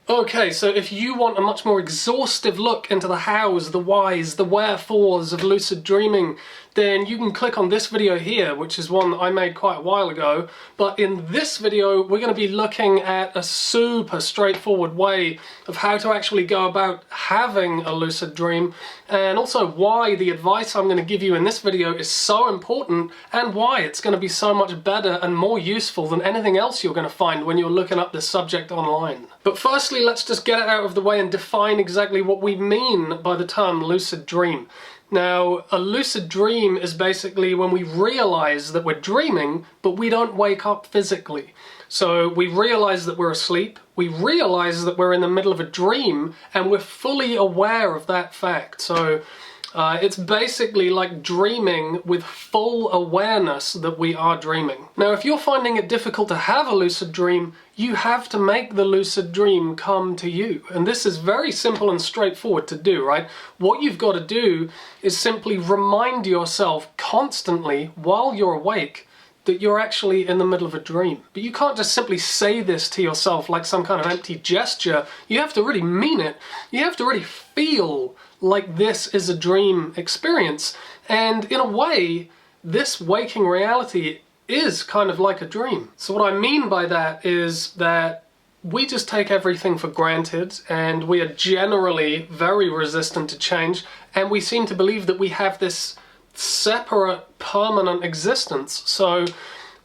Okay, so if you want a much more exhaustive look into the hows, the whys, the wherefores of lucid dreaming, then you can click on this video here, which is one that I made quite a while ago. But in this video, we're going to be looking at a super straightforward way of how to actually go about having a lucid dream, and also why the advice I'm going to give you in this video is so important, and why it's going to be so much better and more useful than anything else you're going to find when you're looking up this subject online. But firstly, let's just get it out of the way and define exactly what we mean by the term lucid dream. Now, a lucid dream is basically when we realize that we're dreaming, but we don't wake up physically. So we realize that we're asleep, we realize that we're in the middle of a dream, and we're fully aware of that fact. So it's basically like dreaming with full awareness that we are dreaming. Now, if you're finding it difficult to have a lucid dream, you have to make the lucid dream come to you. And this is very simple and straightforward to do, right? What you've got to do is simply remind yourself constantly while you're awake that you're actually in the middle of a dream. But you can't just simply say this to yourself like some kind of empty gesture. You have to really mean it. You have to really feel like this is a dream experience. And in a way, this waking reality is kind of like a dream. So what I mean by that is that we just take everything for granted, and we are generally very resistant to change, and we seem to believe that we have this separate, permanent existence. So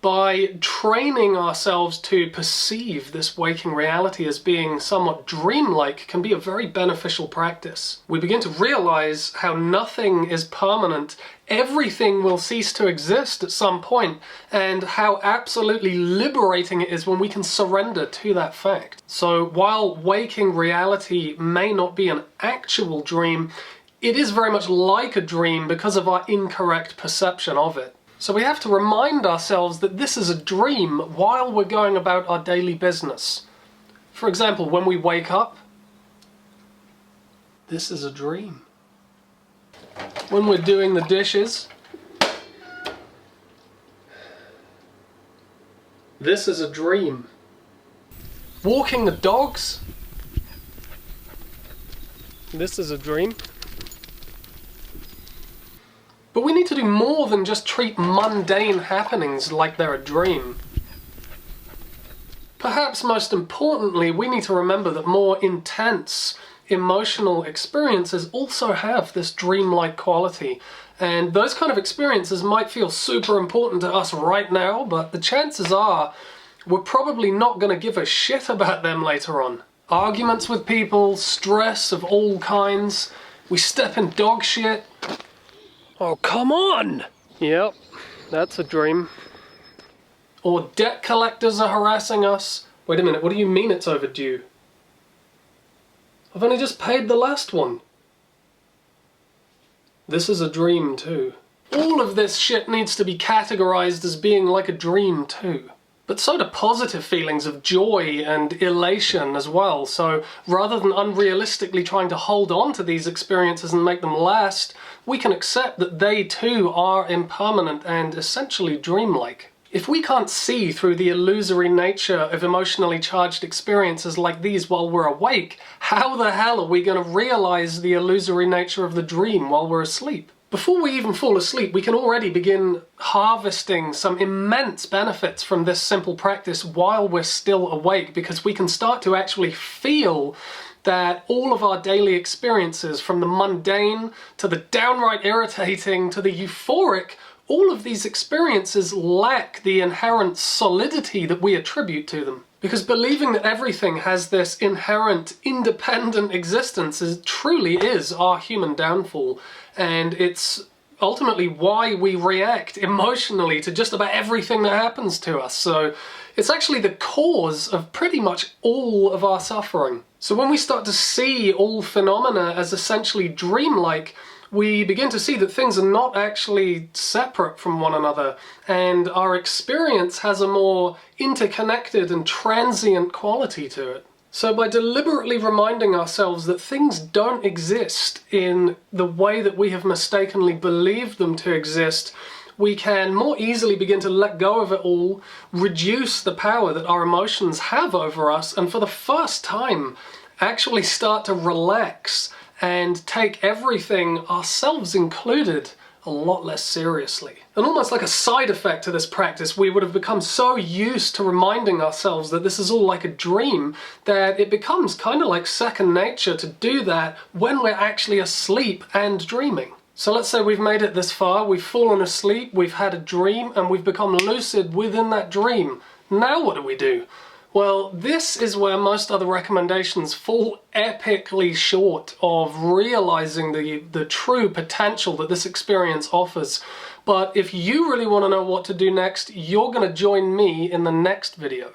by training ourselves to perceive this waking reality as being somewhat dreamlike can be a very beneficial practice. We begin to realize how nothing is permanent, everything will cease to exist at some point, and how absolutely liberating it is when we can surrender to that fact. So while waking reality may not be an actual dream, it is very much like a dream because of our incorrect perception of it. So we have to remind ourselves that this is a dream while we're going about our daily business. For example, when we wake up, this is a dream. When we're doing the dishes, this is a dream. Walking the dogs, this is a dream. But we need to do more than just treat mundane happenings like they're a dream. Perhaps most importantly, we need to remember that more intense emotional experiences also have this dreamlike quality. And those kind of experiences might feel super important to us right now, but the chances are we're probably not going to give a shit about them later on. Arguments with people, stress of all kinds, we step in dog shit. Oh, come on! Yep, that's a dream. Or debt collectors are harassing us. Wait a minute, what do you mean it's overdue? I've only just paid the last one. This is a dream too. All of this shit needs to be categorized as being like a dream too. But so do positive feelings of joy and elation as well. So rather than unrealistically trying to hold on to these experiences and make them last, we can accept that they too are impermanent and essentially dreamlike. If we can't see through the illusory nature of emotionally charged experiences like these while we're awake, how the hell are we going to realize the illusory nature of the dream while we're asleep? Before we even fall asleep, we can already begin harvesting some immense benefits from this simple practice while we're still awake, because we can start to actually feel that all of our daily experiences, from the mundane to the downright irritating to the euphoric, all of these experiences lack the inherent solidity that we attribute to them. Because believing that everything has this inherent, independent existence truly is our human downfall. And it's ultimately why we react emotionally to just about everything that happens to us. So it's actually the cause of pretty much all of our suffering. So when we start to see all phenomena as essentially dreamlike, we begin to see that things are not actually separate from one another, and our experience has a more interconnected and transient quality to it. So by deliberately reminding ourselves that things don't exist in the way that we have mistakenly believed them to exist, we can more easily begin to let go of it all, reduce the power that our emotions have over us, and for the first time actually start to relax and take everything, ourselves included, a lot less seriously. And almost like a side effect to this practice, we would have become so used to reminding ourselves that this is all like a dream that it becomes kind of like second nature to do that when we're actually asleep and dreaming. So let's say we've made it this far, we've fallen asleep, we've had a dream, and we've become lucid within that dream. Now what do we do? Well, this is where most other recommendations fall epically short of realizing the true potential that this experience offers. But if you really want to know what to do next, you're going to join me in the next video.